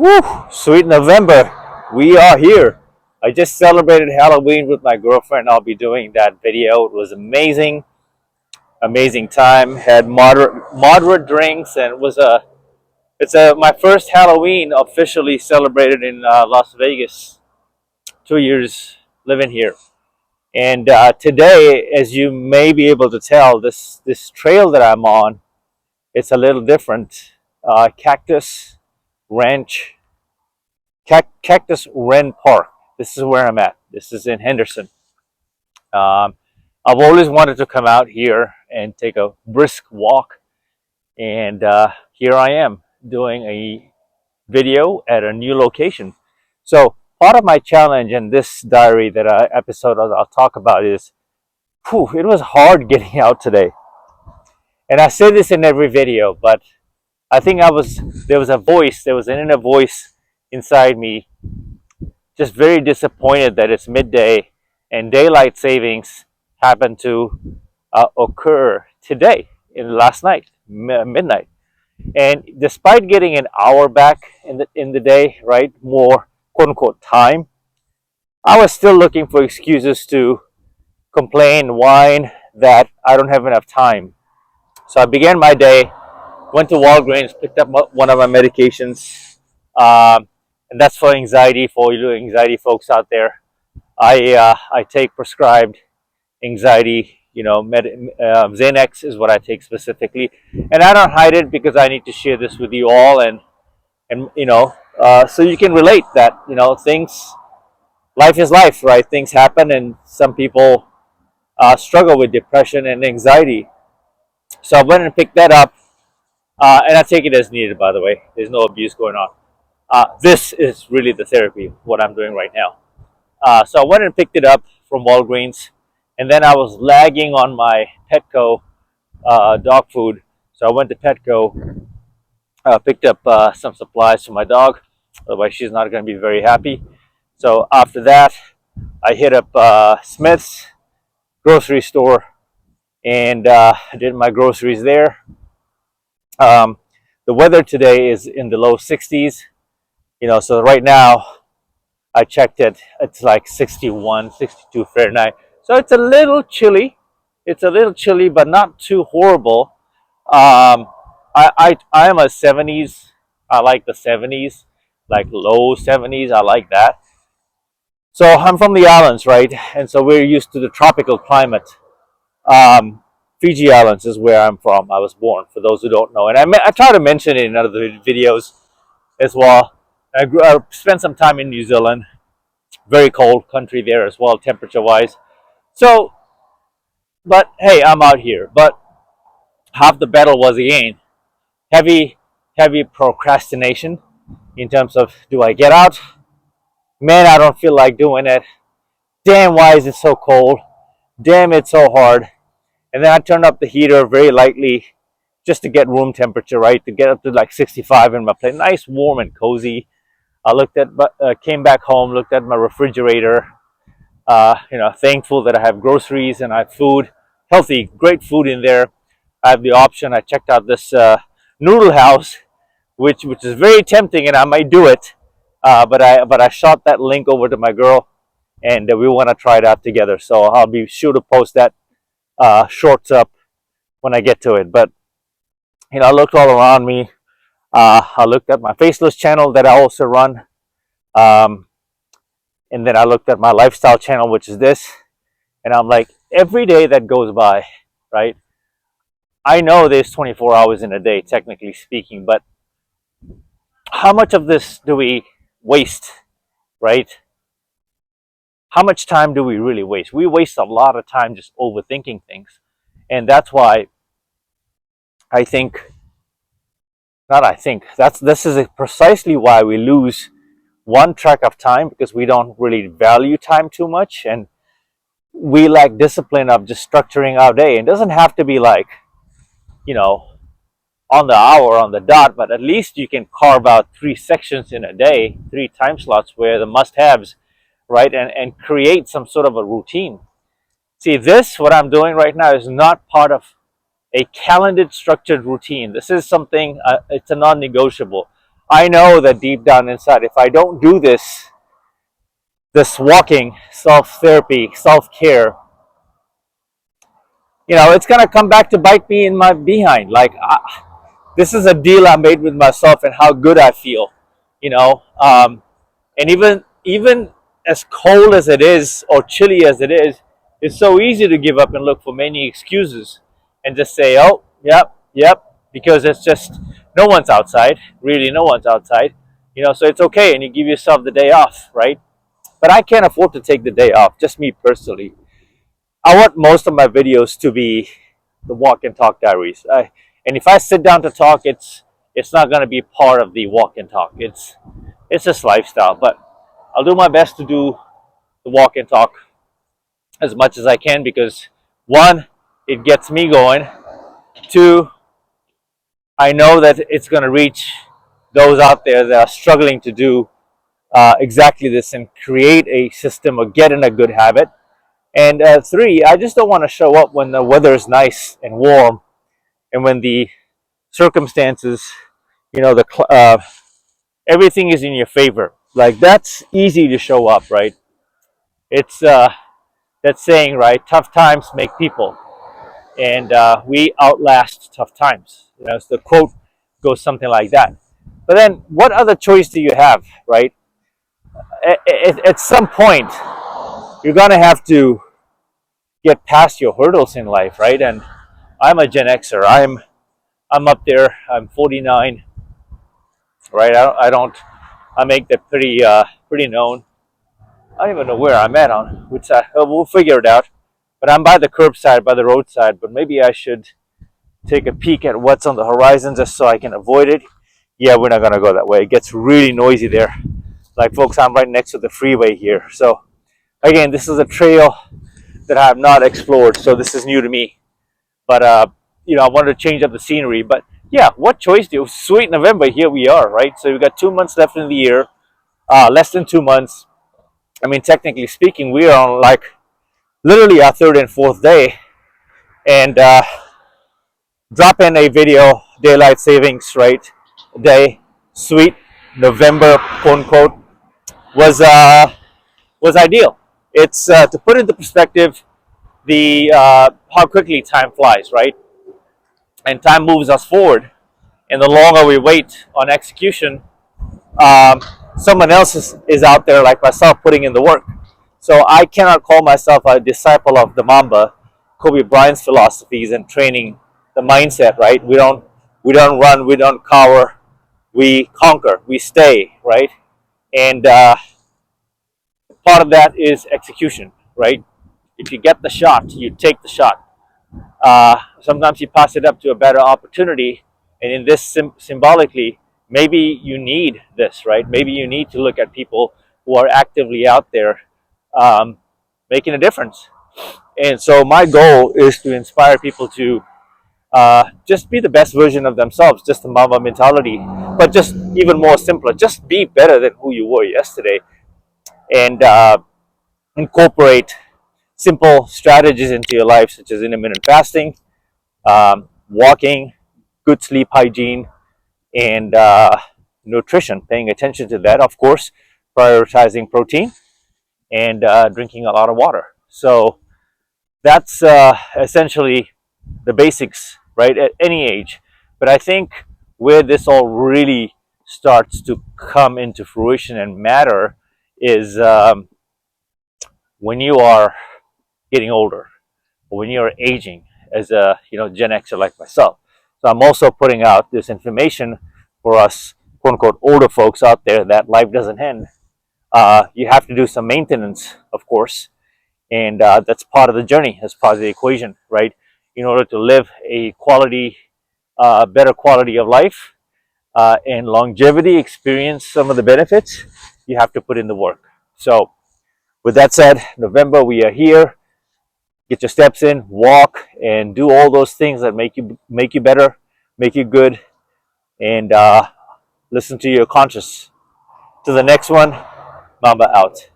Woo! Sweet November. We are here. I just celebrated Halloween with my girlfriend. I'll be doing that video. It was amazing. Amazing time. Had moderate drinks, and it was my first Halloween officially celebrated in Las Vegas. 2 years living here. And today, as you may be able to tell, this trail that I'm on, it's a little different. Cactus Ranch Cactus Ren Park. This is where I'm at. This is in Henderson. Um, I've always wanted to come out here and take a brisk walk, and here I am doing a video at a new location. So part of my challenge in this diary episode I'll talk about is, it was hard getting out today. And I say this in every video, but I think there was an inner voice inside me, just very disappointed that it's midday and daylight savings happened to occur today, in last night, midnight. And despite getting an hour back in the day, right, more quote unquote time, I was still looking for excuses to complain, whine that I don't have enough time. So I began my day, went to Walgreens, picked up one of my medications, and that's for anxiety, for you anxiety folks out there. I take prescribed anxiety, Xanax is what I take specifically, and I don't hide it because I need to share this with you all, and so you can relate that things, life is life, right? Things happen, and some people struggle with depression and anxiety. So I went and picked that up, and I take it as needed. By the way, there's no abuse going on. This is really the therapy, what I'm doing right now. So I went and picked it up from Walgreens, and then I was lagging on my Petco dog food. So I went to Petco, picked up some supplies for my dog. Otherwise, she's not going to be very happy. So after that, I hit up Smith's grocery store and did my groceries there. The weather today is in the low 60s. So right now, I checked it, it's like 61, 62 Fahrenheit. So it's a little chilly. It's a little chilly, but not too horrible. I am a 70s. I like the 70s, like low 70s. I like that. So I'm from the islands, right? And so we're used to the tropical climate. Fiji Islands is where I'm from. I was born, for those who don't know. And I try to mention it in other videos as well. I spent some time in New Zealand. Very cold country there as well, temperature-wise. So, but hey, I'm out here. But half the battle was, again, heavy procrastination in terms of, do I get out? Man, I don't feel like doing it. Damn, why is it so cold? Damn, it's so hard. And then I turned up the heater very lightly just to get room temperature, right? To get up to like 65 in my place. Nice, warm, and cozy. I came back home, looked at my refrigerator. Thankful that I have groceries and I have food, healthy, great food in there. I have the option. I checked out this noodle house, which is very tempting, and I might do it. But I shot that link over to my girl, and we want to try it out together. So I'll be sure to post that shorts up when I get to it. But I looked all around me. I looked at my faceless channel that I also run, and then I looked at my lifestyle channel, which is this, and I'm like, every day that goes by, right? I know there's 24 hours in a day, technically speaking, but how much of this do we waste, right? How much time do we really waste? We waste a lot of time just overthinking things, and that's why I think. This is precisely why we lose one track of time, because we don't really value time too much, and we lack discipline of just structuring our day. It doesn't have to be like, on the hour, on the dot, but at least you can carve out 3 sections in a day, 3 time slots where the must-haves, right, and create some sort of a routine. See, what I'm doing right now is not part of a calendared, structured routine. This is something, it's a non-negotiable. I know that deep down inside, if I don't do this walking, self therapy, self care, it's gonna come back to bite me in my behind. Like this is a deal I made with myself and how good I feel. You know, and even as cold as it is or chilly as it is, it's so easy to give up and look for many excuses and just say, "Oh, yep, yep," because it's just no one's outside. Really, no one's outside. So it's okay, and you give yourself the day off, right? But I can't afford to take the day off. Just me personally. I want most of my videos to be the walk and talk diaries. And if I sit down to talk, it's not going to be part of the walk and talk. It's just lifestyle. But I'll do my best to do the walk and talk as much as I can because one, it gets me going. Two, I know that it's going to reach those out there that are struggling to do exactly this and create a system or get in a good habit. And three, I just don't want to show up when the weather is nice and warm and when the circumstances, everything is in your favor. Like that's easy to show up, right? It's that saying, right? Tough times make people, and we outlast tough times. So the quote goes something like that. But then, what other choice do you have, right? At some point, you're gonna have to get past your hurdles in life, right? And I'm a Gen Xer. I'm up there. I'm 49, right? I make that pretty known. I don't even know where I'm at on which side. We'll figure it out. But I'm by the curbside, by the roadside. But maybe I should take a peek at what's on the horizon just so I can avoid it. Yeah, we're not gonna go that way. It gets really noisy there. Like folks, I'm right next to the freeway here. So again, this is a trail that I have not explored, so this is new to me. But I wanted to change up the scenery. But yeah, what choice do you? Sweet November, here we are, right? So we've got 2 months left in the year, less than 2 months. I mean, technically speaking, we are on like literally our third and fourth day, and drop in a video, daylight savings, right? Day, sweet November, quote unquote, was ideal. It's to put into perspective the how quickly time flies, right? And time moves us forward. And the longer we wait on execution, um, someone else is out there like myself putting in the work. So I cannot call myself a disciple of the Mamba, Kobe Bryant's philosophies and training, the mindset, right? We don't run, we don't cower, we conquer, we stay, right? And part of that is execution, right? If you get the shot, you take the shot. Sometimes you pass it up to a better opportunity, and in this symbolically, maybe you need this, right? Maybe you need to look at people who are actively out there um, making a difference. And so my goal is to inspire people to just be the best version of themselves, just the Mamba mentality, but just even more simpler. Just be better than who you were yesterday, and incorporate simple strategies into your life, such as intermittent fasting, walking, good sleep hygiene, and nutrition. Paying attention to that, of course, prioritizing protein and drinking a lot of water. So that's essentially the basics, right, at any age. But I think where this all really starts to come into fruition and matter is when you are getting older, or when you're aging as a Gen Xer like myself. So I'm also putting out this information for us, quote unquote, older folks out there that life doesn't end. You have to do some maintenance, of course, and that's part of the journey, that's part of the equation, right? In order to live a better quality of life and longevity, experience some of the benefits, you have to put in the work. So with that said, November, we are here. Get your steps in, walk, and do all those things that make you better, make you good, and listen to your conscience. To the next one, Mamba out.